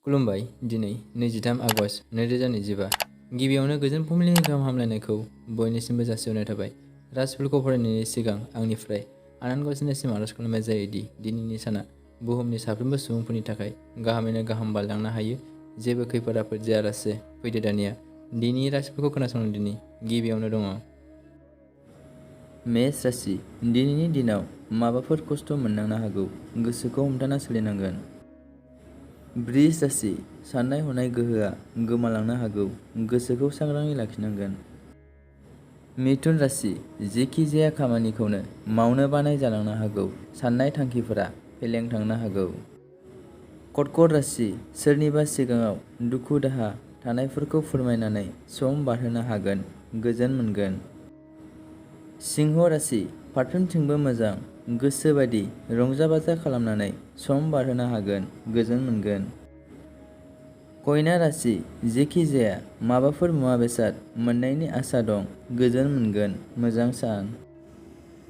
खुलुमबाय। दिनै 23 आगस्ट 2025 गिबियावनो गोजोन फुंबिलिनि गाहाम हामलायनायखौ बयनिसिमबो जासिहरनाय थाबाय। राशिफोरखौ फरायनायनि सिगां आंनिफ्राय आनान गसाइनिसिम आरज खालामनाय जायोदि दिनैनि साना बुहुमनि साफ्रोमबो सुबुंफोरनि थाखाय गाहामैनो गाहाम बारलांनो हायो। जेबो खैफोद आफोद जायालासे फैदो दानिया दिनैनि राशिफोरखौ खोनासंनो दिनै गिबियावनो दङ मेष राशि। दिनैनि दिनाव माबाफोर खस्थ' मोननांनो हागौ, गोसोखौ हमथाना सोलिनांगोन। वृष राशि। साननाय हनाय गोहोआ गोमालांनो हागौ, गोसोखौ सांग्राङै लाखिनांगोन। मिथुन राशि। जेखि जाया खामानिखौनो मावनो बानाय जालांनो हागौ, साननाय थांखिफोरा फेलें थांनो हागौ। कर्क राशि। सोरनिबा सिगाङाव दुखु दाहा थानायफोरखौ फोरमायनानै सम बारहोनो हागोन, गोजोन मोनगोन। सिंह राशि। फारफ्रोमथिंबो मोजां, गोसो बायदि रंजा बाजा खालामनानै सम बारहोनो हागोन, गोजोन मोनगोन। कन्या राशि। जेखि जाया माबाफोर मुवा बेसाद मोननायनि आसा दं, गोजोन मोनगोन, मोजां सान।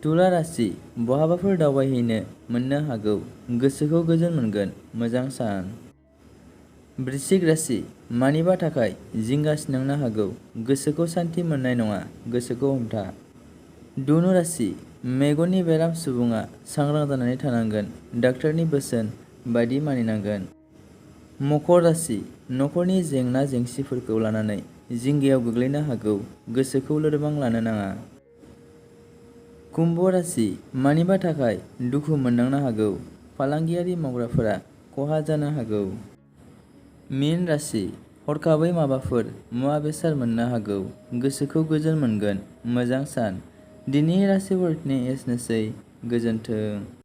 तुला राशि। बहाबाफोर दावबायहैनो मोननो हागौ, गोसोखौ गोजोन मोनगोन, मोजां सान। वृश्चिक राशि। मानिबा थाखाय जिंगासिनांनो हागौ, गोसोखौ सान्थि मोननाय नङा, गोसोखौ हमथा। धनु राशि। मेगननि बेराम सुबुङा सांग्रां जानानै थानांगोन, डाक्टारनि बोसोन बायदि मानिनांगोन। मकर राशि। नखरनि जेंना जेंसिफोरखौ लानानै जिंगायाव गोग्लैनो हागौ, गोसोखौ लोरबां लानो नाङा। कुम्भ राशि। मानिबा थाखाय दुखु मोननांनो हागौ, फालांगियारि मावग्राफोरा खहा जानो हागौ। मीन राशि। हरखाबै माबाफोर मुवा बेसाद मोननो हागौ, गोसोखौ गोजोन मोनगोन, मोजां सान। दिनैनि राशिफोरनि एसेनोसै, गोजोन्थों।